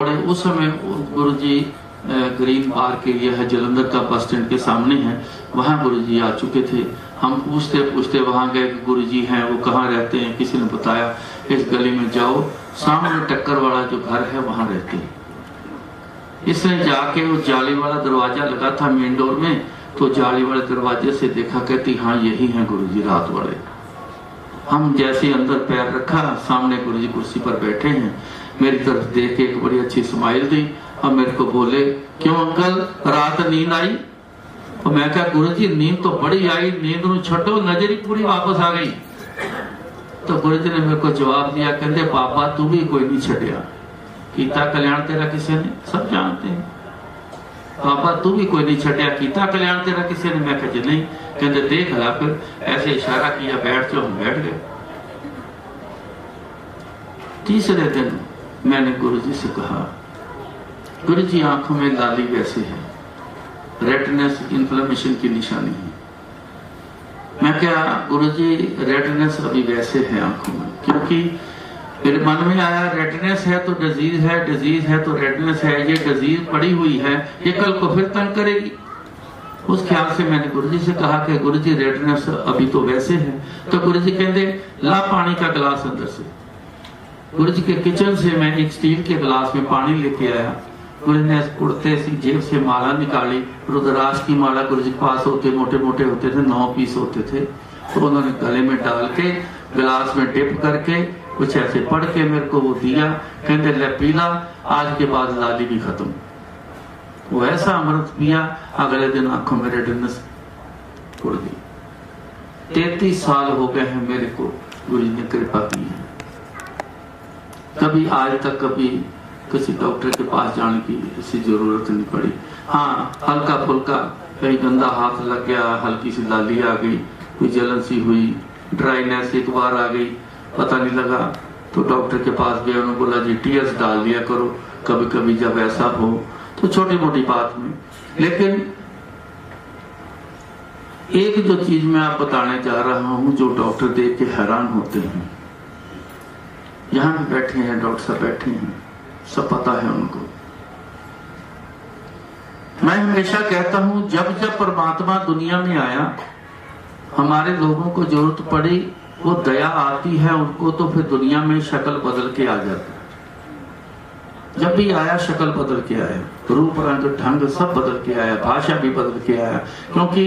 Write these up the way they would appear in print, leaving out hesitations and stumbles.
और उस समय गुरुजी ग्रीन पार्क एरिया है, जलंधर का बस स्टैंड के सामने है, वहाँ गुरुजी आ चुके थे। हम पूछते पूछते वहाँ गए कि गुरुजी हैं, वो कहाँ रहते हैं। किसी ने बताया इस गली में जाओ, सामने टक्कर वाला जो घर है वहाँ रहते हैं। इसने जाके वो जाली वाला दरवाजा लगा था मेन डोर में, तो जाली वाले दरवाजे से देखा, कहती हाँ यही है गुरुजी रात वाले। हम जैसे अंदर पैर रखा, सामने गुरुजी कुर्सी पर बैठे हैं, मेरी तरफ देख के एक बड़ी अच्छी स्माइल दी और मेरे को बोले, क्यों अंकल रात नींद आई? तो मैं कहा गुरुजी नींद तो बड़ी आई, नींद ਨੂੰ ਛੱਡੋ नजर ही पूरी वापस आ गई। तो गुरुजी ने मेरे को जवाब दिया, कहते पापा तू भी कोई नहीं छड़िया, कीता कल्याण तेरा किसी ने, सब जानते हैं। पापा तू भी कोई नहीं छड़िया, कीता कल्याण तेरा किसी ने। मैं कहा नहीं। कहते देख ला, फिर ऐसे इशारा किया, बैठ जाओ। हम बैठ गए। तीसरे दिन मैंने गुरुजी से कहा, गुरुजी आंखों में लाली वैसे है, रेडनेस इन्फ्लेमेशन की निशानी है। मैं क्या गुरुजी रेडनेस अभी वैसे है आंखों में, क्योंकि मेरे मन में आया रेडनेस है तो डिजीज है, डिजीज है तो रेडनेस है, ये डिजीज पड़ी हुई है, ये कल को फिर तंग करेगी। उस ख्याल से मैंने गुरुजी से कहा कि गुरुजी रेडनेस अभी तो वैसे है। तो गुरुजी कहते ला पानी का गिलास अंदर से। गुरुजी के किचन से मैं एक स्टील के गिलास में पानी लेके आया। गुरुजी ने कुर्ते सी जेब से माला निकाली, रुद्राक्ष की माला गुरुजी के पास होते, मोटे मोटे होते थे, 9 पीस होते थे। तो उन्होंने गले में डाल के गिलास में डिप करके कुछ ऐसे पढ़ के मेरे को वो दिया। कहते ले पीला, आज के बाद लाली भी खत्म। वो ऐसा अमृत पिया, अगले दिन आंखों में रेडनेस उड़ गई। 33 साल हो गए हैं मेरे को गुरुजी ने कृपा की है। कभी आज तक कभी किसी डॉक्टर के पास जाने की ऐसी जरूरत नहीं पड़ी। हाँ, हल्का फुल्का कहीं गंदा हाथ लग गया, हल्की सी लाली आ गई, कोई जलन सी हुई, ड्राइनेस एक बार आ गई, पता नहीं लगा, तो डॉक्टर के पास गए। उन्होंने बोला जी टीएस डाल दिया करो कभी कभी जब ऐसा हो, तो छोटी मोटी बात में। लेकिन एक जो चीज मैं आप बताने जा रहा हूं, जो डॉक्टर देख के हैरान होते हैं, यहाँ भी बैठे हैं डॉक्टर साहब, बैठे हैं, सब पता है उनको। मैं हमेशा कहता हूं जब जब परमात्मा दुनिया में आया, हमारे लोगों को जरूरत पड़ी, वो दया आती है उनको, तो फिर दुनिया में शक्ल बदल के आ जाती है। जब भी आया शक्ल बदल के आया, रूप रंग ढंग सब बदल के आया, भाषा भी बदल के आया, क्योंकि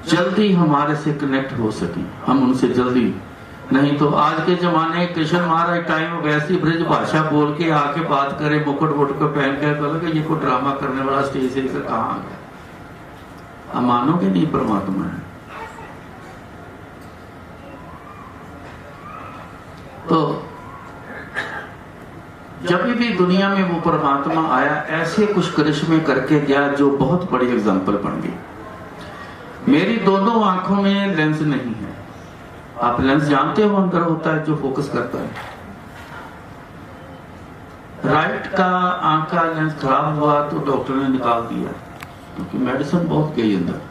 जल्दी हमारे से कनेक्ट हो सके हम उनसे जल्दी। नहीं तो आज के जमाने कृष्ण महाराज टाइम वैसी ब्रज भाषा बोल के आके बात करे, मुकुट वुकुट को पहन के, बोले ये कोई ड्रामा करने वाला स्टेज से कहाँ आ गया। हम मानोगे नहीं परमात्मा है। तो जब भी दुनिया में वो परमात्मा आया, ऐसे कुछ करिश्मे करके गया जो बहुत बड़ी एग्जाम्पल बन गई। मेरी दोनों आंखों में लेंस नहीं है। आप लेंस जानते हो, अंदर होता है जो फोकस करता है। राइट का आंख का लेंस खराब हुआ तो डॉक्टर ने निकाल दिया, क्योंकि मेडिसिन बहुत गई अंदर।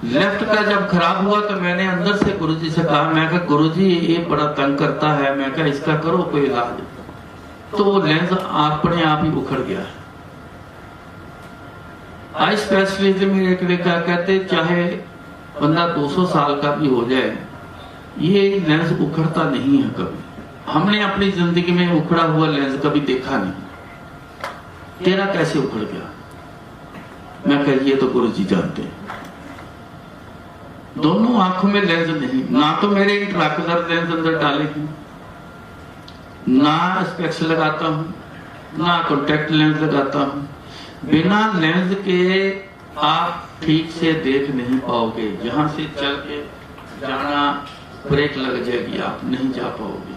लेफ्ट का जब खराब हुआ तो मैंने अंदर से गुरुजी से कहा, मैं कहा गुरुजी ये बड़ा तंग करता है, मैं कहा इसका करो कोई इलाज। तो वो लेंस अपने आप ही उखड़ गया। आई स्पेशलिस्ट मेरे के लिए क्या कहते, चाहे बंदा 200 साल का भी हो जाए, ये लेंस उखड़ता नहीं है कभी। हमने अपनी जिंदगी में उखड़ा हुआ लेंस कभी देखा नहीं। तेरा कैसे उखड़ गया? मैं कह ये तो गुरुजी जानते हैं। दोनों आंखों में लेंस नहीं, ना तो मेरे इंट्राक्युलर लेंस अंदर डाले हैं, ना स्पेक्स लगाता हूं, ना कॉन्टेक्ट लेंस लगाता हूं। बिना लेंस के आप ठीक से देख नहीं पाओगे। यहां से चल के जाना, ब्रेक लग जाएगी, आप नहीं जा पाओगे।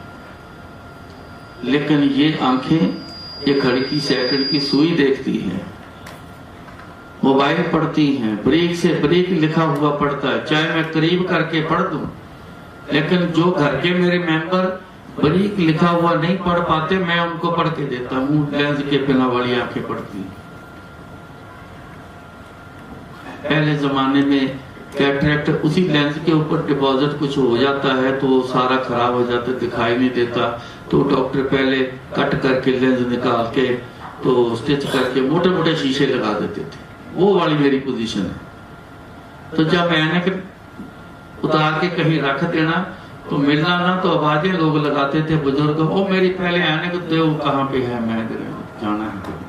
लेकिन ये आंखें ये घड़ी की सेकंड की सुई देखती हैं, मोबाइल पढ़ती हैं, ब्रेक से ब्रेक लिखा हुआ पढ़ता है, चाहे मैं करीब करके पढ़ दूं। लेकिन जो घर के मेरे मेंबर ब्रेक लिखा हुआ नहीं पढ़ पाते, मैं उनको पढ़ के देता हूं। लेंस के बिना वाली आंखें पढ़ती हैं। पहले जमाने में कैटरेक्ट उसी लेंस के ऊपर डिपॉजिट कुछ हो जाता है तो सारा खराब हो जाता है, दिखाई नहीं देता। तो डॉक्टर पहले कट करके लेंस निकाल के तो स्टिच करके मोटे मोटे शीशे लगा देते थे। वो वाली मेरी पोजीशन है। तो जब ऐनक उतार के कहीं रख देना तो मिलना ना, तो आवाजें लोग लगाते थे बुजुर्ग, ओ मेरी पहले ऐनक दो, कहाँ पे है, मैं जाना है।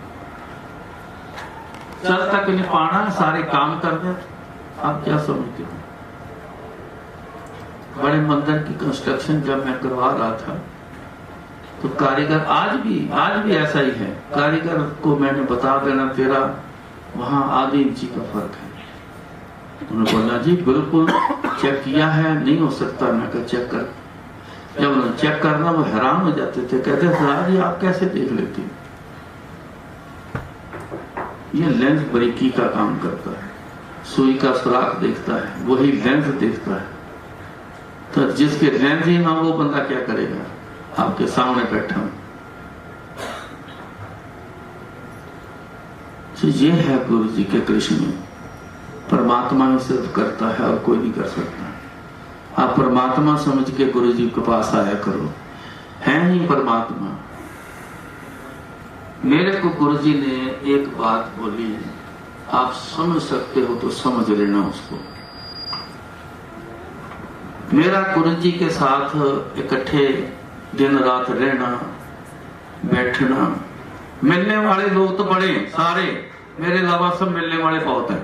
चल तक नहीं पाना, सारे काम कर दे। आप क्या समझते हो? बड़े मंदिर की कंस्ट्रक्शन जब मैं करवा रहा था तो कारीगर, आज भी ऐसा ही है, कारीगर को मैंने बता देना तेरा वहां आधी इंची का फर्क है। उन्होंने बोला जी बिल्कुल चेक किया है, नहीं हो सकता। मैं कहा चेक कर। जब उन्होंने चेक करना वो हैरान हो जाते थे, कहते सरदार जी आप कैसे देख लेती? ये लेंस बारीकी का काम करता है, सुई का सुराख देखता है, वही लेंस देखता है। तो जिसके लेंस ही ना वो बंदा क्या करेगा? आपके सामने बैठा हूं। तो ये है गुरु जी के कृष्ण। परमात्मा ही सिर्फ करता है और कोई नहीं कर सकता। आप परमात्मा समझ के गुरु जी के पास आया करो, है ही परमात्मा। मेरे को गुरु जी ने एक बात बोली, आप समझ सकते हो तो समझ लेना उसको। मेरा गुरु जी के साथ इकट्ठे दिन रात रहना, बैठना, मिलने वाले लोग तो बड़े सारे, मेरे अलावा सब मिलने वाले बहुत हैं।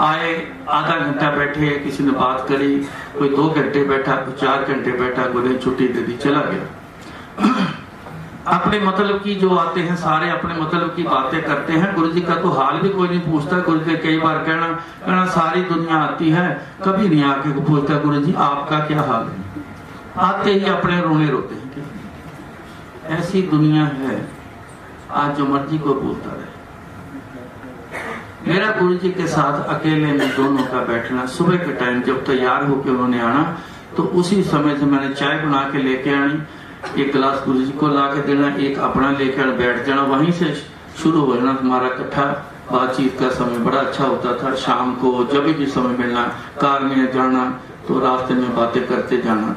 आए, आधा घंटा बैठे, किसी ने बात करी, कोई 2 घंटे बैठा, कोई 4 घंटे बैठा, कोई छुट्टी दे दी, चला गया। अपने मतलब की जो आते हैं सारे अपने मतलब की बातें करते हैं। गुरु जी का तो हाल भी कोई नहीं पूछता। गुरु जी कई बार कहना सारी दुनिया आती है, कभी नहीं आके पूछता गुरु जी आपका क्या हाल है। आते ही अपने रोने रोते हैं। ऐसी दुनिया है, आज जो मर्जी को बोलता रहे। मेरा गुरु जी के साथ अकेले में दोनों का बैठना, सुबह के टाइम जब तैयार होकर उन्होंने आना तो उसी समय से मैंने चाय बना के लेके आनी, एक गिलास गुरु जी को ला के देना, एक अपना लेकर बैठ जाना। वहीं से शुरू हो जाना हमारा इकट्ठा बातचीत का समय। बड़ा अच्छा होता था। शाम को जब भी समय मिलना, कार में जाना तो रास्ते में बातें करते जाना।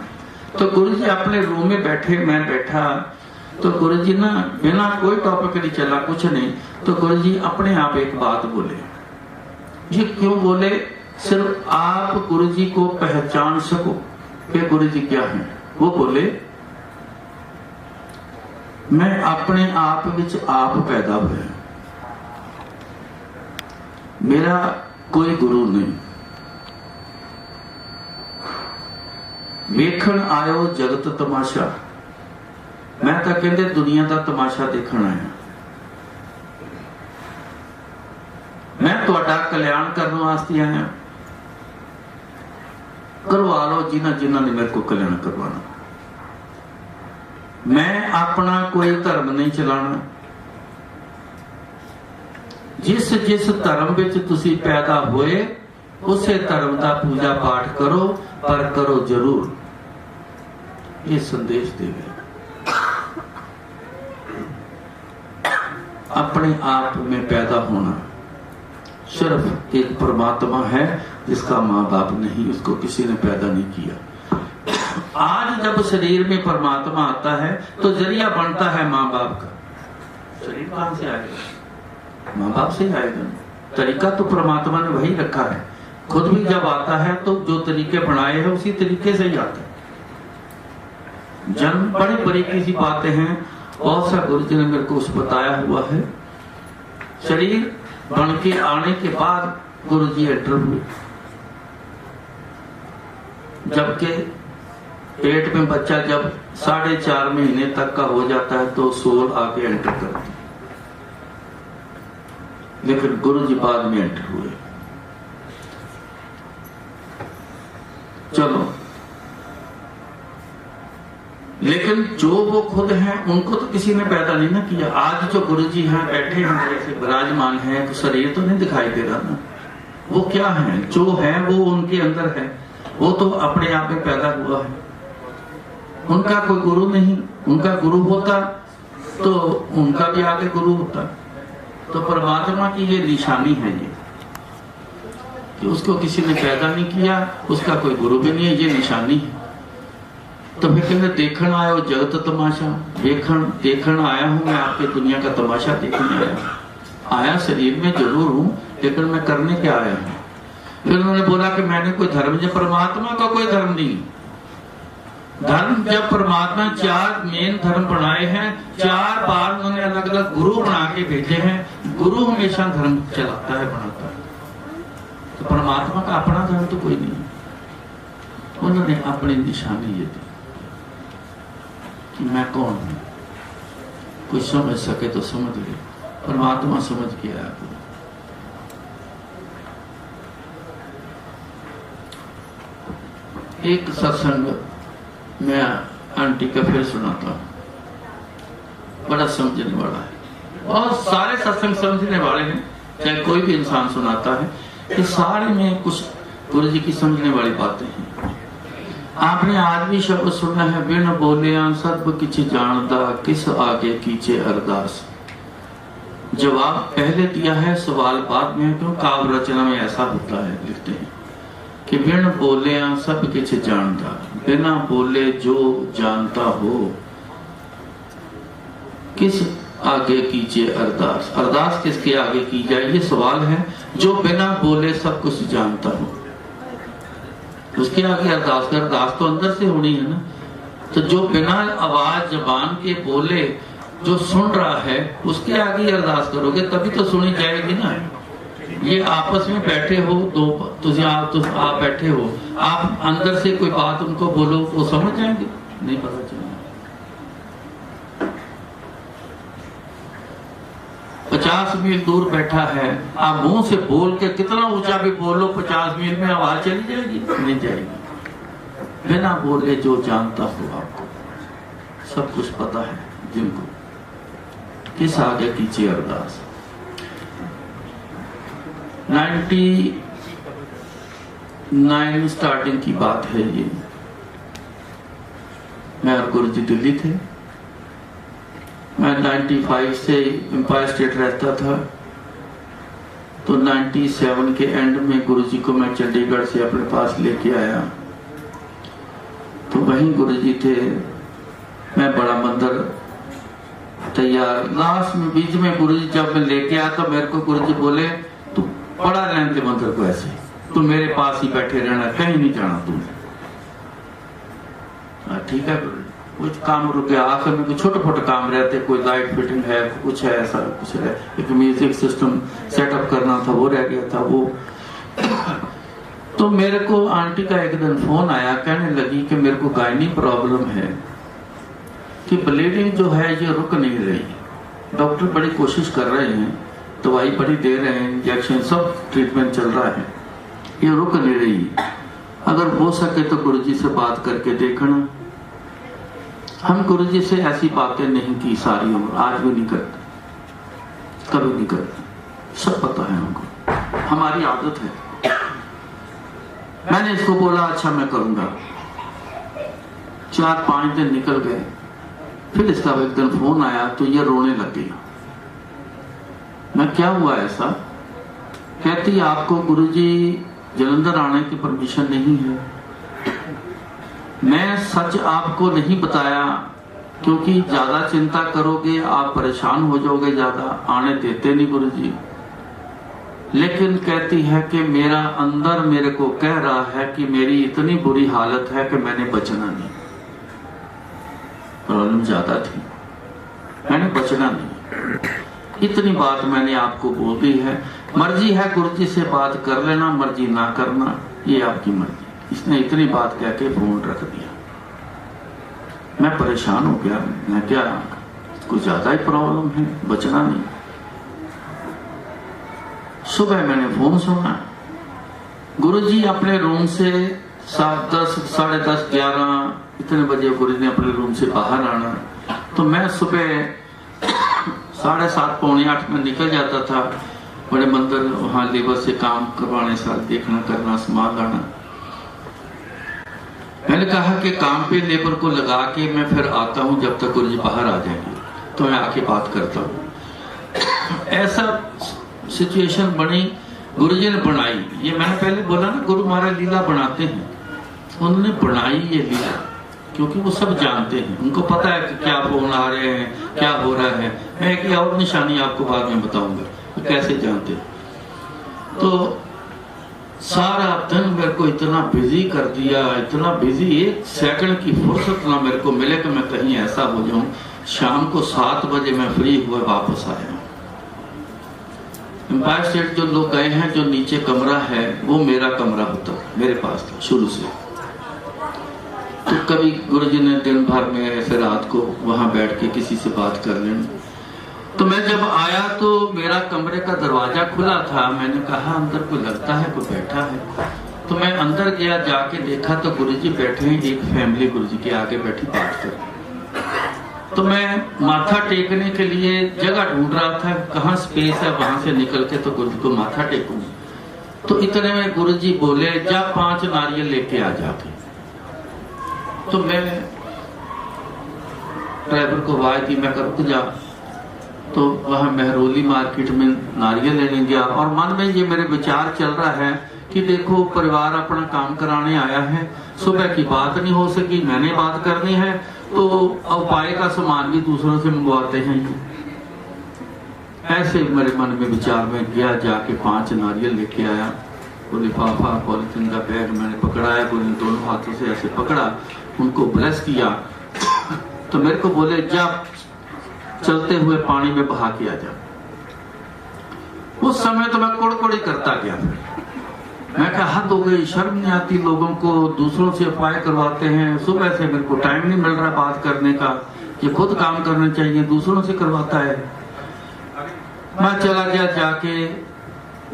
तो गुरु जी अपने रूम में बैठे, मैं बैठा, तो गुरु जी ना बिना कोई टॉपिक नहीं चला, कुछ नहीं, तो गुरु जी अपने आप एक बात बोले। ये क्यों बोले? सिर्फ आप गुरु जी को पहचान सको कि गुरु जी क्या है। वो बोले मैं अपने आप विच आप पैदा हुए, मेरा कोई गुरु नहीं। वेखण आयो जगत तमाशा, मैं तो कहते दुनिया का तमाशा देखना है। मैं तुहाडा कल्याण करने वास्ते आया, करवा लो जिन्हां जिन्हां ने मेरे को कल्याण करवाना। मैं अपना कोई धर्म नहीं चलाना। जिस जिस धर्म विच तुसी पैदा होए उसे धर्म का पूजा पाठ करो, पर करो जरूर। ये संदेश देवे। अपने आप में पैदा होना सिर्फ एक परमात्मा है जिसका माँ बाप नहीं, उसको किसी ने पैदा नहीं किया। आज जब शरीर में परमात्मा आता है तो जरिया बनता है माँ बाप का। शरीर कहां से आएगा? माँ बाप से आएगा। तरीका तो परमात्मा ने वही रखा है। खुद भी जब आता है तो जो तरीके बनाए हैं उसी तरीके से ही आता है। जन्म बड़ी बारीकी सी बातें हैं, बहुत सा गुरु जी ने मेरे को उस बताया हुआ है। शरीर बन के आने के बाद गुरु जी एंटर हुए, जबकि पेट में बच्चा जब 4.5 महीने तक का हो जाता है तो सोल आके एंटर करती, लेकिन गुरु जी बाद में एंटर हुए। चलो, लेकिन जो वो खुद हैं उनको तो किसी ने पैदा नहीं ना किया। आज जो गुरु जी हैं बैठे हैं जैसे विराजमान है, तो शरीर तो नहीं दिखाई दे रहा ना। वो क्या है? जो है वो उनके अंदर है, वो तो अपने आप में पैदा हुआ है। उनका कोई गुरु नहीं। उनका गुरु होता तो उनका भी आगे गुरु होता। तो परमात्मा की ये निशानी है ये कि उसको किसी ने पैदा नहीं किया, उसका कोई गुरु भी नहीं है, ये निशानी है। तो फिर कहते देखण आयो जगत तमाशा, देखण आया हूं मैं, आपके दुनिया का तमाशा देखने आया शरीर में जरूर हूं, लेकिन मैं करने क्या आया हूं। फिर उन्होंने बोला कि मैंने कोई धर्म, जब परमात्मा का कोई धर्म नहीं, धर्म जब परमात्मा 4 मेन धर्म बनाए हैं, 4 बार उन्होंने अलग अलग गुरु बना के भेजे हैं। गुरु हमेशा धर्म चलाता है, बनाता है। तो परमात्मा का अपना धर्म तो कोई नहीं। उन्होंने अपनी निशानी ये दी कि मैं कौन हूं। कोई समझ सके तो समझ ले, परमात्मा समझ के आया। एक सत्संग मैं आंटी का फिर सुनाता हूं, बड़ा समझने वाला है। और सारे सत्संग समझने वाले हैं, चाहे कोई भी इंसान सुनाता है, कि सारे में कुछ गुरु जी की समझने वाली बातें हैं। आपने आज भी शब्द सुना है, बिन बोलिया सब किछ जानदा, किस आगे कीचे अरदास। जवाब पहले दिया है, सवाल बाद में, क्यों काव्य रचना में ऐसा होता है। लिखते हैं कि बिन बोलिया सब किछ जानदा, बिना बोले जो जानता हो, किस आगे कीजिए अरदास। अरदास किसके आगे की जाए, ये सवाल है। जो बिना बोले सब कुछ जानता हो, उसके आगे अरदास कर। अरदास तो अंदर से होनी है ना। तो जो बिना आवाज जबान के बोले, जो सुन रहा है, उसके आगे अरदास करोगे तभी तो सुनी जाएगी ना। ये आपस में बैठे हो दो, आप बैठे हो, आप अंदर से कोई बात उनको बोलो, वो समझ जाएंगे? नहीं पता चलेगा। 50 मील दूर बैठा है, आप मुंह से बोल के कितना ऊंचा भी बोलो, 50 मील में आवाज चली जाएगी? नहीं जाएगी। बिना बोले जो जानता हो, आपको सब कुछ पता है जिनको, किस आगे कीजिए अरदास। 99 स्टार्टिंग की बात है ये। मैं और गुरु जी दिल्ली थे। मैं 95 से एम्पायर स्टेट रहता था, तो 97 के एंड में गुरु जी को मैं चंडीगढ़ से अपने पास लेके आया। तो वहीं गुरु जी थे, मैं बड़ा मंदिर तैयार। लास्ट में बीच में गुरु जी जब मैं लेके आया तो मेरे को गुरु जी बोले, तू पड़ा रहने दे मंदिर को, ऐसे तू मेरे पास ही बैठे रहना, कहीं नहीं जाना तुमने। ठीक है गुरु जी। कुछ काम रुक गया, आखिर में कुछ छोटे छोटे काम रहते, कोई लाइट फिटिंग है, कुछ है, ऐसा कुछ है, एक म्यूजिक सिस्टम सेटअप करना था, वो रह गया था वो। तो मेरे को आंटी का एक दिन फोन आया, कहने लगी कि मेरे को गायनी प्रॉब्लम है, कि ब्लीडिंग जो है ये रुक नहीं रही। डॉक्टर बड़ी कोशिश कर रहे हैं, दवाई बड़ी दे रहे हैं, इंजेक्शन सब ट्रीटमेंट चल रहा है, ये रुक नहीं रही। अगर हो सके तो गुरुजी से बात करके देखना। हम गुरुजी से ऐसी बातें नहीं की सारी उम्र, आज भी नहीं करते, कभी नहीं करते, सब पता है हमको, हमारी आदत है। मैंने इसको बोला अच्छा मैं करूंगा। 4-5 दिन निकल गए, फिर इसका एक दिन फोन आया तो ये रोने लग गया। मैं क्या हुआ ऐसा? कहती आपको गुरुजी जलंधर आने की परमिशन नहीं है। मैं सच आपको नहीं बताया, क्योंकि ज्यादा चिंता करोगे आप परेशान हो जाओगे, ज्यादा आने देते नहीं गुरुजी। लेकिन कहती है कि मेरा अंदर मेरे को कह रहा है कि मेरी इतनी बुरी हालत है कि मैंने बचना नहीं, प्रॉब्लम ज्यादा थी, मैंने बचना नहीं। इतनी बात मैंने आपको बोल दी है, मर्जी है गुरुजी से बात कर लेना, मर्जी ना करना ये आपकी मर्जी। इसने इतनी बात कह के फोन रख दिया। मैं परेशान हो गया, मैं क्या कुछ ज्यादा ही प्रॉब्लम है, बचना नहीं। सुबह मैंने फोन सुना, गुरुजी अपने रूम से 10, साढ़े 10, 11 इतने बजे गुरुजी ने अपने रूम से बाहर आना। तो मैं सुबह 7:30, पौने 8 में निकल जाता था बड़े मंदिर, वहां लेबर से काम करवाने, साथ देखना करना, सामान लाना। मैंने कहा कि काम पे लेबर को लगा के मैं फिर आता हूं, जब तक गुरुजी बाहर आ जाएंगे तो मैं आके बात करता हूं। ऐसा सिचुएशन बनी, गुरुजी ने बनाई। ये मैंने पहले बोला ना, गुरु महाराज लीला बनाते हैं, उन्होंने बनाई ये लीला क्योंकि वो सब जानते हैं, उनको पता है कि क्या फोन आ रहे हैं, क्या हो रहा है। मैं एक और निशानी आपको बाद में बताऊंगा वो कैसे जानते हैं। तो सारा दिन मेरे को इतना बिजी कर दिया, इतना बिजी, एक सेकंड की फुर्सत ना मेरे को मिले कि मैं कहीं ऐसा हो जाऊं। शाम को 7 बजे मैं फ्री हुए वापस आया। एम्पायर स्टेट जो लोग गए हैं, जो नीचे कमरा है वो मेरा कमरा होता, मेरे पास था शुरू से। तो कभी गुरुजी ने दिन भर में ऐसे रात को वहां बैठ के किसी से बात कर लेना। तो मैं जब आया तो मेरा कमरे का दरवाजा खुला था। मैंने कहा अंदर कोई लगता है, कोई बैठा है। तो मैं अंदर गया, जाके देखा तो गुरुजी बैठे हैं, एक फैमिली गुरुजी के आगे बैठी बात कर। तो मैं माथा टेकने के लिए जगह ढूंढ रहा था, कहाँ स्पेस है वहां से निकल के तो गुरुजी को माथा टेकूं। तो इतने में गुरुजी बोले जा 5 नारियल लेके आ जाके। तो मैं ड्राइवर को आवाज दी, मैं रुक जा। तो वहां मेहरौली मार्केट में नारियल लेने गया और मन में ये मेरे विचार चल रहा है कि देखो परिवार अपना काम कराने आया है, सुबह की बात नहीं हो सकी, मैंने बात करनी है, तो उपाय का सामान भी दूसरों से मंगवाते हैं। ऐसे मेरे मन में विचार में गया, जाके 5 नारियल लेके आया। वो लिफाफा पॉलिथीन का बैग मैंने पकड़ाया, बोले दोनों हाथों से ऐसे पकड़ा, उनको ब्लेस किया। तो मेरे को बोले जा चलते हुए पानी में बहा के आ जा। उस समय तो मैं कोड़कोड़ी करता गया। मैं कहा हद हो गई, शर्म नहीं आती लोगों को, दूसरों से उपाय करवाते हैं। सुबह से मेरे को टाइम नहीं मिल रहा बात करने का, ये खुद काम करना चाहिए, दूसरों से करवाता है। मैं चला गया, जाके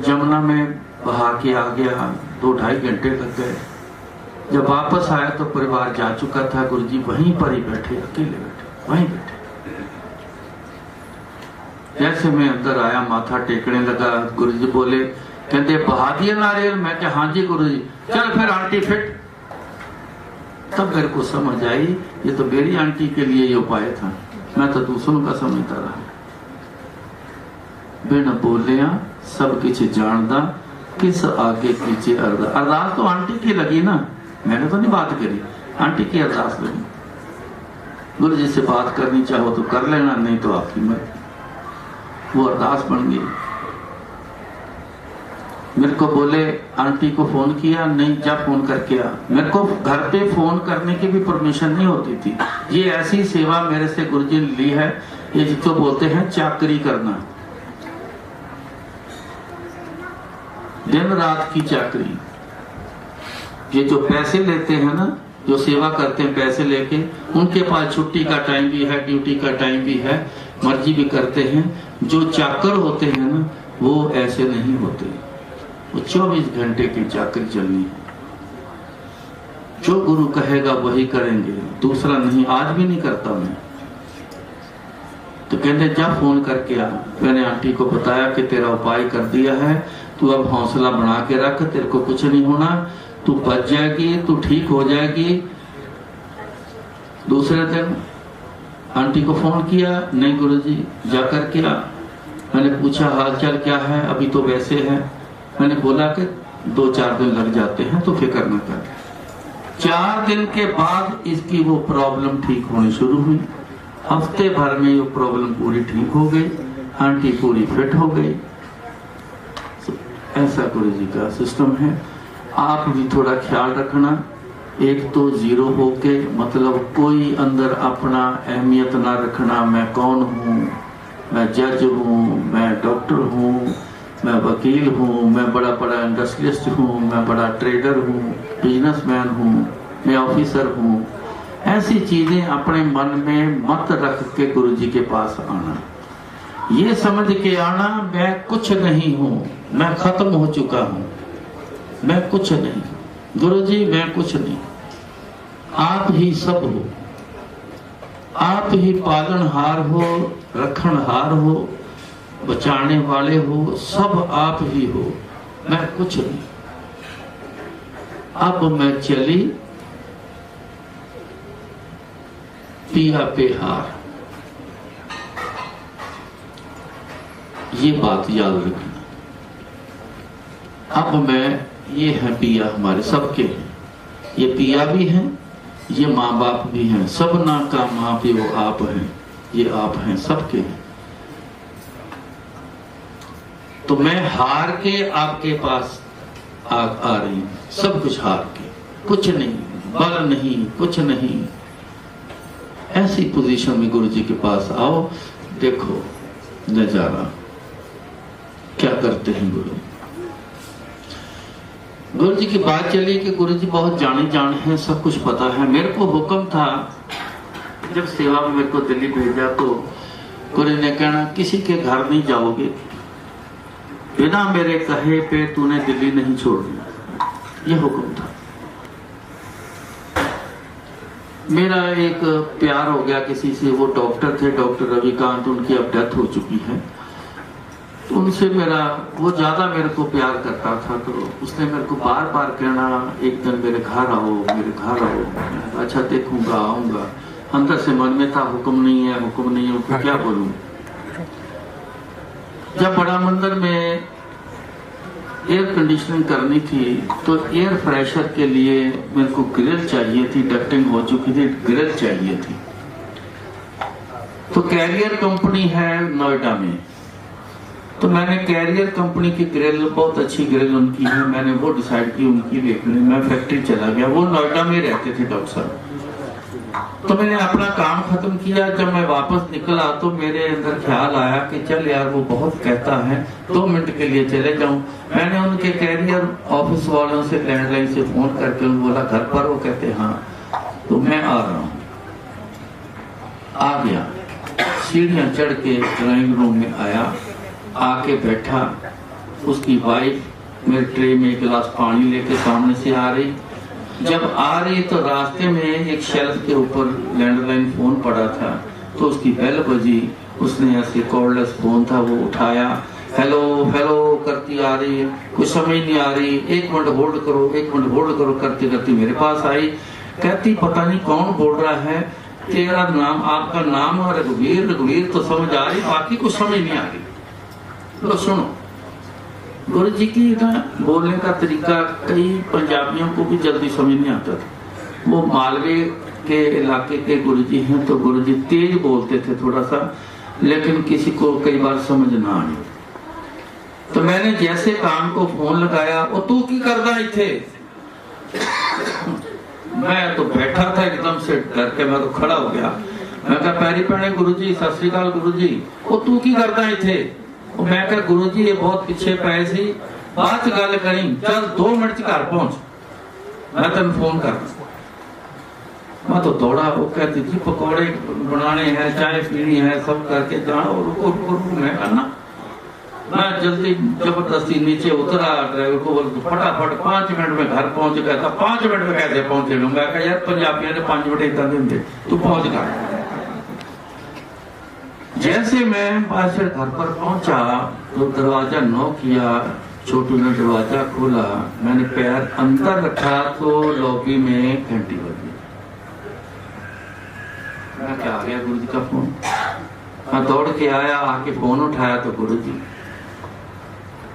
जमुना में बहा के आ गया। 2-2.5 घंटे लग गए। जब वापस आया तो परिवार जा चुका था। गुरुजी वहीं पर ही बैठे, अकेले बैठे, वहीं बैठे। जैसे मैं अंदर आया, माथा टेकने लगा, गुरुजी बोले, कहते बहा दिया नारियल? मैं क्या हाँ जी गुरुजी। चल फिर आंटी फिट। तब मेरे को समझ आई ये तो मेरी आंटी के लिए ये उपाय था, मैं तो दूसरों का समझता रहा। बिन बोलिया सब कुछ जानदा, किस आगे पीछे अरदास। अरदास तो आंटी की लगी ना, मैंने तो नहीं बात करी, आंटी की अरदास लगी। गुरु जी से बात करनी चाहो तो कर लेना, नहीं तो आपकी मर्जी। वो अरदास बन गई। मेरे को बोले आंटी को फोन किया? नहीं, जा फोन करके आ। मेरे को घर पे फोन करने की भी परमिशन नहीं होती थी। ये ऐसी सेवा मेरे से गुरुजी ने ली है, ये जिसको बोलते हैं चाकरी करना, दिन रात की चाकरी। ये जो पैसे लेते हैं ना, जो सेवा करते हैं पैसे लेके, उनके पास छुट्टी का टाइम भी है, ड्यूटी का टाइम भी है, मर्जी भी करते हैं। जो चाकर होते हैं ना, वो ऐसे नहीं होते, वो 24 घंटे की चाकरी चलनी है। जो गुरु कहेगा वही करेंगे, दूसरा नहीं। आज भी नहीं करता मैं। तो कहते जा फोन करके आ। मैंने आंटी को बताया कि तेरा उपाय कर दिया है, तू अब हौसला बना के रख, तेरे को कुछ नहीं होना, तू बच जाएगी, तू ठीक हो जाएगी। दूसरे दिन आंटी को फोन किया, नहीं गुरुजी जाकर के आ। मैंने पूछा हालचाल क्या है? अभी तो वैसे है। मैंने बोला कि 2-4 दिन लग जाते हैं, तो फिक्र न कर। 4 दिन के बाद इसकी वो प्रॉब्लम ठीक होनी शुरू हुई। हफ्ते भर में ये प्रॉब्लम पूरी ठीक हो गई, आंटी पूरी फिट हो गई। ऐसा गुरुजी का सिस्टम है। आप भी थोड़ा ख्याल रखना। एक तो जीरो होके, मतलब कोई अंदर अपना अहमियत ना रखना, मैं कौन हूँ, मैं जज हूँ, मैं डॉक्टर हूँ, मैं वकील हूँ, मैं बड़ा बड़ा इंडस्ट्रियलिस्ट हूँ, मैं बड़ा ट्रेडर हूँ, बिजनेसमैन हूँ, मैं ऑफिसर हूँ। ऐसी चीजें अपने मन में मत रख के गुरुजी के पास आना। ये समझ के आना मैं कुछ नहीं हूँ, मैं खत्म हो चुका हूँ, मैं कुछ नहीं। गुरुजी मैं कुछ नहीं, आप ही सब हो। आप ही पालनहार हो, रखनहार हो, बचाने वाले हो, सब आप ही हो, मैं कुछ नहीं। अब मैं चली पिया पे हार। ये बात याद रखना। अब मैं, ये है पिया हमारे सबके हैं, ये पिया भी हैं, ये माँ बाप भी हैं, सबना का माँ पे वो आप हैं, ये आप हैं सबके। तो मैं हार के आपके पास आ रही हूँ, सब कुछ हार के, कुछ नहीं, बल नहीं, कुछ नहीं। ऐसी पोजीशन में गुरु जी के पास आओ, देखो नजारा क्या करते हैं गुरु। गुरु जी की बात चली कि गुरु जी बहुत जाने हैं, सब कुछ पता है। मेरे को हुक्म था, जब सेवा में मेरे को दिल्ली भेजा तो गुरु ने कहना किसी के घर नहीं जाओगे, बिना मेरे कहे पे तूने दिल्ली नहीं छोड़ना, ये हुक्म था। मेरा एक प्यार हो गया किसी से, वो डॉक्टर थे, डॉक्टर रविकांत, उनकी अब डेथ हो चुकी है। तो उनसे मेरा, वो ज्यादा मेरे को प्यार करता था, तो उसने मेरे को बार बार कहना एक दिन मेरे घर आओ, मेरे घर आओ। अच्छा देखूंगा, आऊंगा। अंदर से मन में था हुक्म नहीं है, हुक्म नहीं है, तो क्या बोलूं। जब बड़ा मंदिर में एयर कंडीशनिंग करनी थी तो एयर फ्रेशर के लिए मेरे को ग्रिल चाहिए थी, डक्टिंग हो चुकी थी, ग्रिल चाहिए थी। तो कैरियर कंपनी है नोएडा में, तो मैंने कैरियर कंपनी की ग्रिल, बहुत अच्छी ग्रिल उनकी है, मैंने वो डिसाइड की उनकी देखने। मैं फैक्ट्री चला गया, वो नोएडा में रहते थे डॉक्टर साहब। तो मैंने अपना काम खत्म किया। जब मैं वापस निकला तो मेरे अंदर ख्याल आया कि चल यार वो बहुत कहता है, 2 मिनट के लिए चले जाऊं। मैंने उनके कैरियर ऑफिस वालों से लैंडलाइन से फोन करके उन्हें बोला घर पर, वो कहते हाँ। तो मैं आ रहा हूँ, आ गया, सीढ़ियां चढ़ के ड्राइंग रूम में आया, आके बैठा। उसकी वाइफ मेरे ट्रे में एक गिलास पानी लेके सामने से आ रही। जब आ रही तो रास्ते में एक शेल्फ के ऊपर लैंडलाइन फोन पड़ा था, तो उसकी बेल बजी। उसने ऐसे कॉर्डलेस फोन था, वो उठाया, हेलो हेलो करती आ रही है, कुछ समझ नहीं आ रही। 1 मिनट होल्ड करो, 1 मिनट होल्ड करो करते करते मेरे पास आई। कहती पता नहीं कौन बोल रहा है, तेरा नाम, आपका नाम है रघुवीर। रघुवीर तो समझ आ रही, बाकी कुछ समझ नहीं आ रही। तो सुनो, गुरु जी की ना बोलने का तरीका कई पंजाबियों को भी जल्दी समझ नहीं आता था। वो मालवे के इलाके के गुरु जी हैं, तो गुरु जी तेज बोलते थे थोड़ा सा, लेकिन किसी को कई बार समझ ना आई। तो मैंने जैसे काम को फोन लगाया, वो तू की करदा इथे। मैं तो बैठा था, एकदम से डर के मैं तो खड़ा हो गया। मैं कहा पैरी पैने गुरु जी, सत श्री अकाल गुरु जी। वो तू की करदा इथे। मैं कहा गुरु जी ये बहुत पीछे पए सी, बाद च गल करी, चल 2 मिनट च घर पहुंच, मैं तेन फोन कर। मैं तो दौड़ा। वो कहती थी पकौड़े बनाने हैं, चाय पीनी है, सब करके जाओ। रुको रुको रुको, मैं करना। मैं जल्दी जबरदस्ती नीचे उतरा, ड्राइवर को बोल फटाफट 5 मिनट में घर पहुंच गया था। 5 मिनट में कैसे पहुंचे लूंगा, यार पंजाबियों ने 5 मिनट इतना देंगे, तू पहुंच गया। जैसे मैं पास घर पर पहुंचा तो दरवाजा नॉक किया, छोटू ने दरवाजा खोला। मैंने पैर अंदर रखा तो लॉबी में घंटी बजी। मैं क्या, आ गया गुरु जी का फोन। मैं दौड़ के आया, आके फोन उठाया तो गुरु जी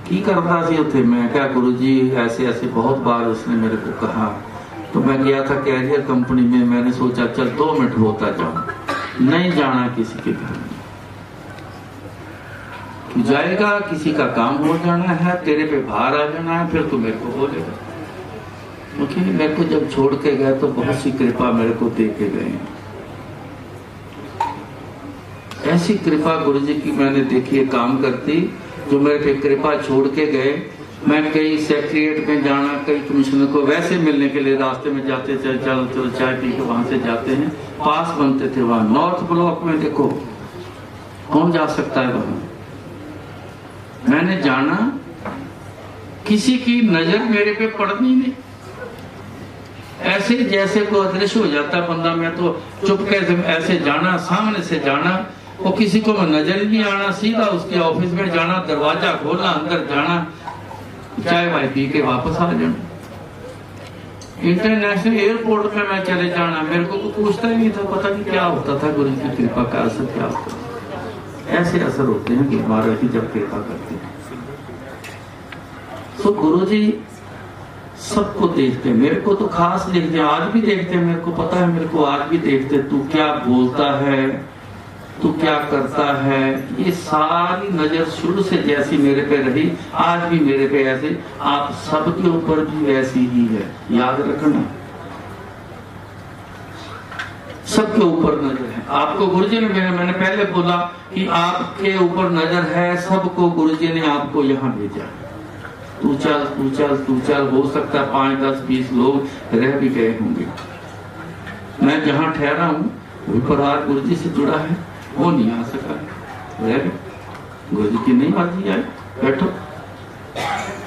की करता सी उथे। मैं क्या गुरु जी ऐसे ऐसे बहुत बार उसने मेरे को कहा। तो मैं गया था कैरियर कंपनी में, मैंने सोचा चल 2 मिनट होता जाऊं, नहीं जाना किसी के घर में। जाएगा, किसी का काम हो जाना है, तेरे पे भार आ जाना है, फिर तू मेरे को बोलेगा। क्योंकि मेरे को जब छोड़ के गए तो बहुत सी कृपा मेरे को दे के गए। ऐसी कृपा गुरु जी की मैंने देखी है काम करती, जो मेरे पे कृपा छोड़ के गए। मैं कई सेक्रेटरीट में जाना, कई कमिश्नर को वैसे मिलने के लिए रास्ते में जाते थे, चलो चलो चाय पी के वहां से जाते हैं, पास बनते थे। वहां नॉर्थ ब्लॉक में देखो कौन जा सकता है वहां। मैंने जाना, किसी की नजर मेरे पे पड़नी नहीं, ऐसे जैसे को अदृश्य हो जाता बंदा। मैं तो चुपके से ऐसे जाना, सामने से जाना, वो किसी को नजर नहीं आना, सीधा उसके ऑफिस में जाना, दरवाजा खोला, अंदर जाना, चाय वाय पी के वापस आ जाना। इंटरनेशनल एयरपोर्ट में मैं चले जाना, मेरे को पूछता ही नहीं था, पता नहीं क्या होता था। गुरु की कृपा का असर क्या होता है। ऐसे असर होते हैं गुरु महाराज की जब कृपा करते हैं। तो गुरु जी सबको देखते, मेरे को तो खास देखते, आज भी देखते, मेरे को पता है, मेरे को आज भी देखते, तू क्या बोलता है, तू क्या करता है, ये सारी नजर शुरू से जैसी मेरे पे रही, आज भी मेरे पे ऐसे, आप सबके ऊपर भी वैसी ही है, याद रखना। सबके ऊपर नजर है। आपको गुरुजी ने, मैंने पहले बोला कि आपके ऊपर नजर है, सबको गुरुजी ने आपको यहाँ भेजा। तू चल तू चल तू चल, हो सकता है 5, 10, 20 लोग रह भी गए होंगे। मैं जहाँ ठहरा हूँ वो परिवार गुरुजी से जुड़ा है, वो नहीं आ सका, रह गुरुजी की नहीं मर्जी आई, बैठो।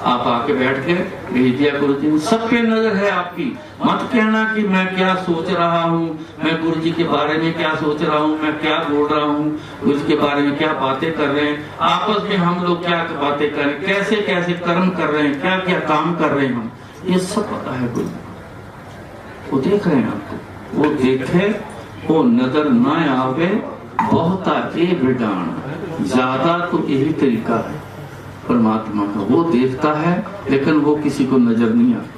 आप आके बैठ के भेज दिया गुरुजी ने। सब पे नजर है आपकी। मत कहना कि मैं क्या सोच रहा हूँ, मैं गुरुजी के बारे में क्या सोच रहा हूँ, मैं क्या बोल रहा हूँ, उसके बारे में क्या बातें कर रहे हैं, आपस में हम लोग क्या बातें कर रहे हैं, कैसे कैसे कर्म कर रहे हैं, क्या क्या काम कर रहे हैं हम, ये सब पता है गुरुजी। वो देख रहे हैं आपको, वो देखे, वो नजर न आवे, बहुत विडान, ज्यादा तो यही तरीका है परमात्मा का। वो देखता है लेकिन वो किसी को नजर नहीं आता।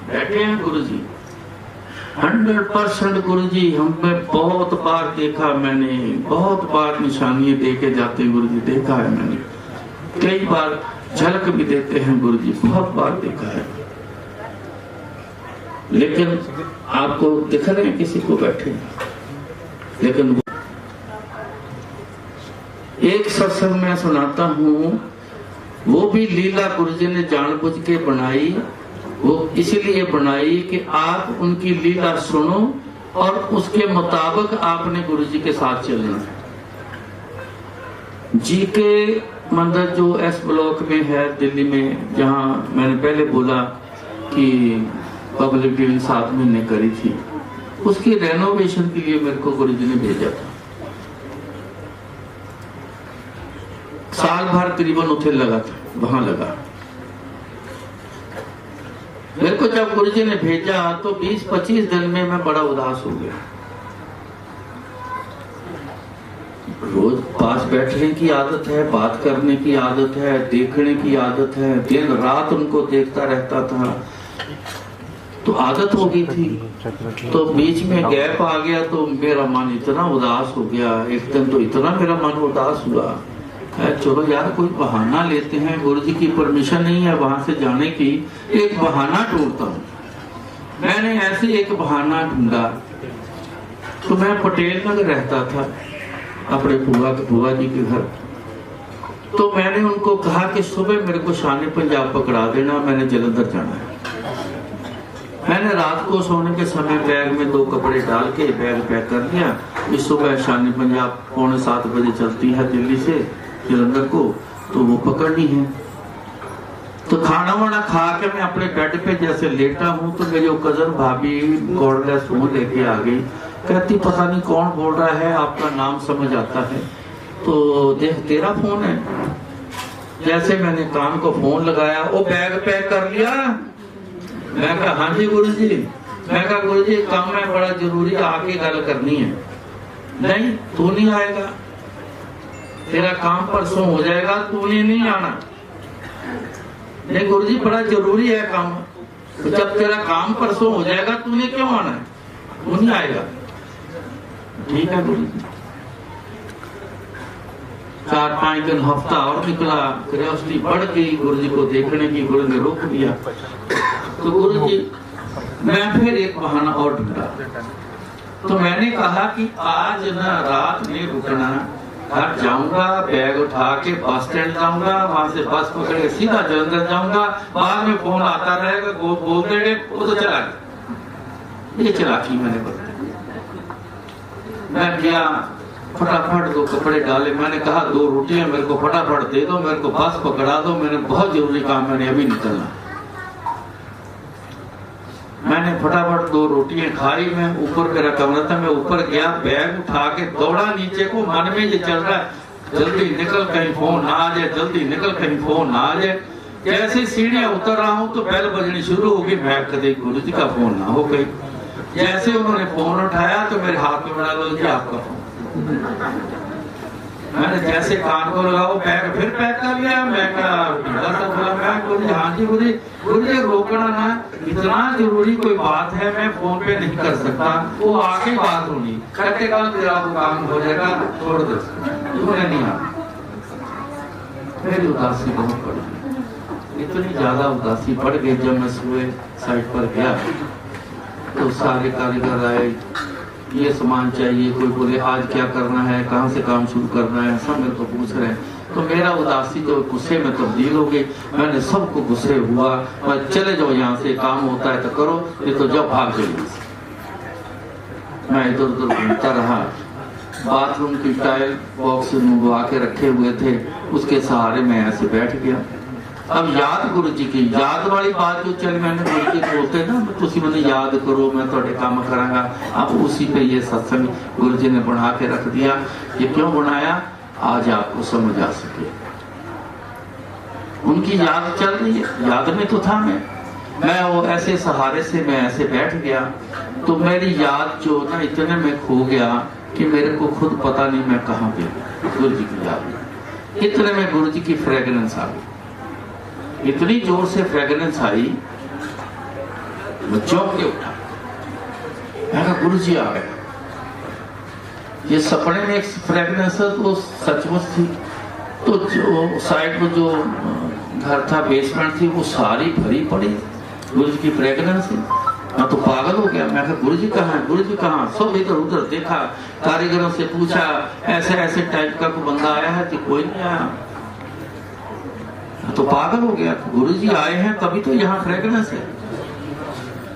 बैठे हैं गुरुजी 100% गुरुजी। हमें बहुत बार देखा, मैंने बहुत बार निशानियां दे के जाते गुरुजी, देखा है मैंने, कई बार झलक भी देते हैं गुरुजी, बहुत बार देखा है। लेकिन आपको दिख रहे हैं किसी को बैठे, लेकिन एक सत्संग में सुनाता हूँ, वो भी लीला गुरुजी ने जानबूझ के बनाई। वो इसीलिए बनाई कि आप उनकी लीला सुनो और उसके मुताबिक आपने गुरुजी के साथ चलना है। जी के मंदिर जो एस ब्लॉक में है दिल्ली में, जहाँ मैंने पहले बोला कि पब्लिक विविंग 7 महीने करी थी, उसकी रेनोवेशन के लिए मेरे को गुरुजी ने भेजा था। साल भर करीबन उठे लगा था, वहां लगा। मेरे को जब गुरुजी ने भेजा तो 20-25 दिन में मैं बड़ा उदास हो गया। रोज पास बैठने की आदत है, बात करने की आदत है, देखने की आदत है, दिन रात उनको देखता रहता था, तो आदत हो गई थी। तो बीच में गैप आ गया तो मेरा मन इतना उदास हो गया। एक दिन तो इतना मेरा मन उदास हुआ, चलो यार कोई बहाना लेते हैं, गुरुजी की परमिशन नहीं है वहां से जाने की, एक बहाना ढूंढता हूँ। मैंने ऐसे एक बहाना ढूंढा। तो मैं पटेल नगर रहता था अपने बुआ जी के घर। तो मैंने उनको कहा कि सुबह मेरे को शान पंजाब पकड़ा देना, मैंने जलंधर जाना है। मैंने रात को सोने के समय बैग में 2 कपड़े डाल के बैग पैक कर लिया। इस सुबह शान पंजाब 6:45 बजे चलती है दिल्ली से जलंधर को, तो वो पकड़नी है। तो खाना वाना खा के मैं अपने बेड पे जैसे लेटा हूँ तो मेरी कजन भाभी कॉर्डलेस फोन लेके आ गई। कहती पता नहीं कौन बोल रहा है, आपका नाम समझ आता है, तो देख तेरा फोन है। जैसे मैंने कान को फोन लगाया, वो बैग पैक कर लिया। मैं कहा हाँ जी गुरुजी। मैं कहा गुरुजी काम है बड़ा जरूरी, आके गल करनी है। नहीं तू नहीं आएगा, तेरा काम परसों हो जाएगा, तूने नहीं आना। नहीं गुरुजी बड़ा जरूरी है काम, तो जब तेरा काम परसों हो जाएगा तूने क्यों आना है, तू नहीं आएगा। ठीक है गुरुजी। 4-5 दिन हफ्ता और निकला, क्यूरियोसिटी बढ़ गई गुरुजी को देखने की, गुरु ने रोक दिया। तो गुरुजी मैं फिर एक बहाना और ढूंढा। तो मैंने कहा कि आज ना रात में रुकना, घर जाऊंगा, बैग उठा के बस स्टैंड जाऊंगा, वहां से बस पकड़ के सीधा जलंधर जाऊंगा, बाद में फोन आता रहेगा, बोल देंगे वो तो चला गया। ये चलाकी मैंने बताई। मैं गया, फटाफट 2 कपड़े डाले। मैंने कहा 2 रोटियां मेरे को फटाफट दे दो, मेरे को बस पकड़ा दो, मैंने बहुत जरूरी काम, मैंने अभी निकलना। मैंने फटाफट 2 रोटियां खाई। मैं ऊपर मेरा कमरा था, मैं ऊपर गया, बैग उठा के दौड़ा नीचे को। मन में ये चल रहा है जल्दी निकल कहीं फोन ना आ जाए, जल्दी निकल कहीं फोन ना आ जाए। जैसे सीढ़ियां उतर रहा हूं तो बेल बजनी शुरू होगी, मैं कभी गुरुजी का फोन ना हो गई। जैसे उन्होंने फोन उठाया तो मेरे हाथ में मिला, लो जी आपका फोन। मैंने मैंने जैसे कान को लगा वो बैग फिर पैक कर लिया। मैं बोला हाँ जी गुरु जी रोकना ना, इतना जरूरी कोई बात है मैं फोन पे नहीं कर सकता, वो आगे बात होनी करके कल तेरा वो काम हो जाएगा, छोड़ दो। तुम्हें नहीं आता। मेरी उदासी बहुत बढ़ गई, इतनी ज्यादा उदासी बढ़ गई। जब मैं सुबह साइट पर गया तो सारे कारीगर आए, ये सामान चाहिए, कोई बोले आज क्या करना है, कहाँ से काम शुरू करना है, सब मेरे को पूछ रहे हैं। तो मेरा उदासी जो गुस्से में तब्दील हो गई। मैंने सबको गुस्से हुआ, मैं चले जाओ यहाँ से, काम होता है तो करो, ये तो जब भाग गई। मैं इधर उधर घूमता रहा। बाथरूम की टाइल बॉक्स मंगवा के रखे हुए थे, उसके सहारे मैं ऐसे बैठ गया। अब याद गुरु जी की याद वाली बात जो चल मैंने गुरु जी बोलते ना, तुसी मैंने याद करो मैं थोड़े काम करांगा। अब उसी पे ये सत्संग गुरु जी ने बना के रख दिया। ये क्यों बनाया? आज आपको समझ आ सके। उनकी याद चल रही है, याद में तो था मैं वो ऐसे सहारे से मैं ऐसे बैठ गया, तो मेरी याद जो ना इतने में खो गया कि मेरे को खुद पता नहीं मैं कहाँ पे। गुरु जी की याद में इतने में गुरु जी की फ्रेगरेंस आ गई, इतनी जोर से फ्रेगरेंस आई, मैं चौंक के उठा। मैं कहा गुरु जी आ गए। ये सपने में एक फ्रेगरेंस तो सचमुच थी। तो जो साइड में जो घर था, बेसमेंट थी, वो सारी भरी पड़ी गुरु जी की फ्रेगरेंस। मैं तो पागल हो गया। मैं कहा गुरु जी कहाँ है, गुरु जी कहाँ? सब इधर उधर देखा, कारीगरों से पूछा, ऐसे ऐसे टाइप का कोई बंदा आया है कि कोई नहीं आया। तो पागल हो गया, गुरु जी आए हैं तभी तो यहाँ फ्रेगरेंस है।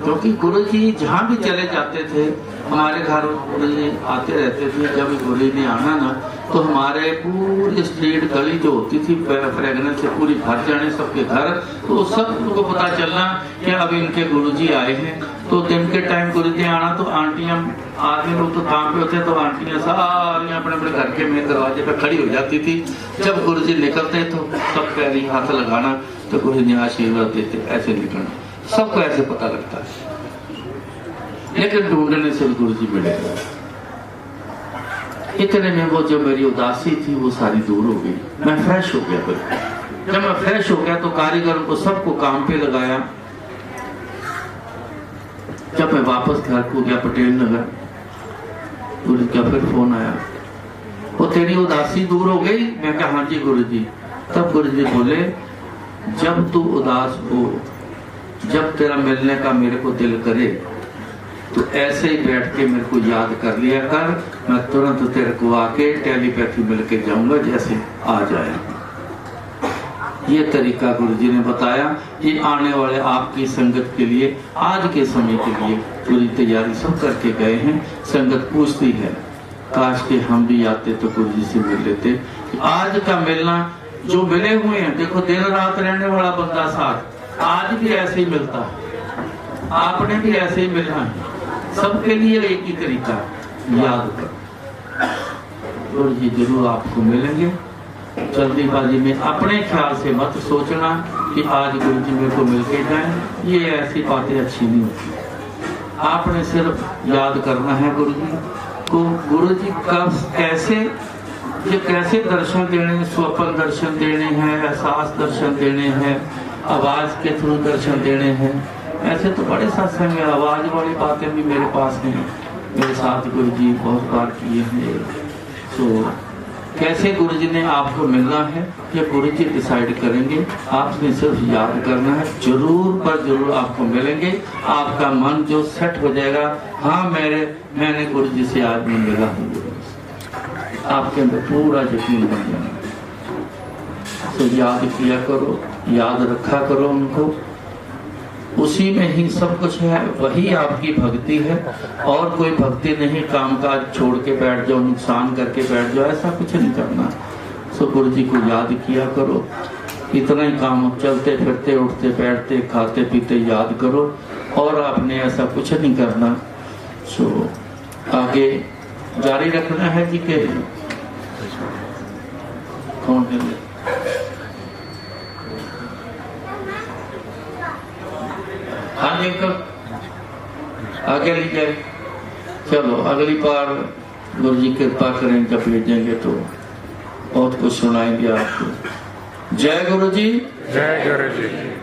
क्योंकि गुरु जी जहाँ भी चले जाते थे, हमारे घर गुरु जी आते रहते थे। जब गुरु जी ने आना ना, तो हमारे पूरी स्ट्रीट गली जो होती थी फ्रेगरेंस से पूरी भर जाने सबके घर। तो सब को पता चलना कि अब इनके गुरु जी आए हैं। तो दिन के टाइम गुरु जी आना तो आंटियां, आदमी लोग तो काम पे होते, तो आंटियां सारी अपने अपने घर के मेन दरवाजे पे खड़ी हो जाती थी। जब गुरु जी निकलते तो सब पैरी हाथ लगाना, तो गुरु जी आशीर्वाद देते, ऐसे निकलना। सबको ऐसे पता लगता है। लेकिन ढूंढने से गुरु जी मिले। इतने में वो जो मेरी उदासी थी वो सारी दूर हो गई। मैं फ्रेश हो गया। जब मैं फ्रेश हो गया तो कारीगरों को सबको काम पे लगाया। जब मैं वापस घर को गया पटेल नगर, गुरु जी का फिर फोन आया, वो तेरी उदासी दूर हो गई? मैं कहा हाँ जी गुरु जी। तब गुरु जी बोले, जब तू उदास हो, जब तेरा मिलने का मेरे को दिल करे, तो ऐसे ही बैठ के मेरे को याद कर लिया कर, मैं तुरंत तेरे को आके टेलीपैथी मिल के जाऊंगा जैसे आ जाए। ये तरीका गुरु जी ने बताया। ये आने वाले आपकी संगत के लिए, आज के समय के लिए पूरी तैयारी सब करके गए हैं। संगत पूछती है काश के हम भी आते तो गुरु जी से मिल लेते। आज का मिलना जो मिले हुए हैं, देखो दिन रात रहने वाला बंदा साथ आज भी ऐसे ही मिलता है, आपने भी ऐसे ही मिलना है। सबके लिए एक ही तरीका, याद करो गुरु जी जरूर आपको मिलेंगे। जल्दीबाजी में अपने ख्याल से मत सोचना कि आज गुरु जी मेरे को मिल के जाए, ये ऐसी बातें अच्छी नहीं होती। आपने सिर्फ याद करना है गुरु जी को। गुरु जी कब कैसे, ये कैसे दर्शन देने, स्वप्न दर्शन देने हैं, एहसास दर्शन देने हैं, आवाज के थ्रू दर्शन देने हैं। ऐसे तो बड़े सत्संग है, आवाज वाली बातें भी मेरे पास हैं, मेरे साथ गुरु जी बहुत बार किए हैं। तो कैसे गुरु जी ने आपको मिलना है ये गुरु जी डिसाइड करेंगे। आपने सिर्फ याद करना है, जरूर पर जरूर आपको मिलेंगे। आपका मन जो सेट हो जाएगा, हाँ मैंने गुरु जी से आज मैं मिला हूँ, आपके अंदर पूरा यकीन बन जाना। तो याद किया करो, याद रखा करो उनको, उसी में ही सब कुछ है, वही आपकी भक्ति है। और कोई भक्ति नहीं, कामकाज छोड़ के बैठ जाओ, नुकसान करके बैठ जाओ, ऐसा कुछ नहीं करना। सो गुरु जी को याद किया करो, इतना ही काम। चलते फिरते, उठते बैठते, खाते पीते याद करो, और आपने ऐसा कुछ नहीं करना। सो आगे जारी रखना है जी के कौन है? हाँ जी अंकल, आगे ले जाए। चलो अगली बार गुरु जी कृपा करें, जब भेजेंगे तो बहुत कुछ सुनाएंगे आपको। जय गुरु जी। जय गुरु जी।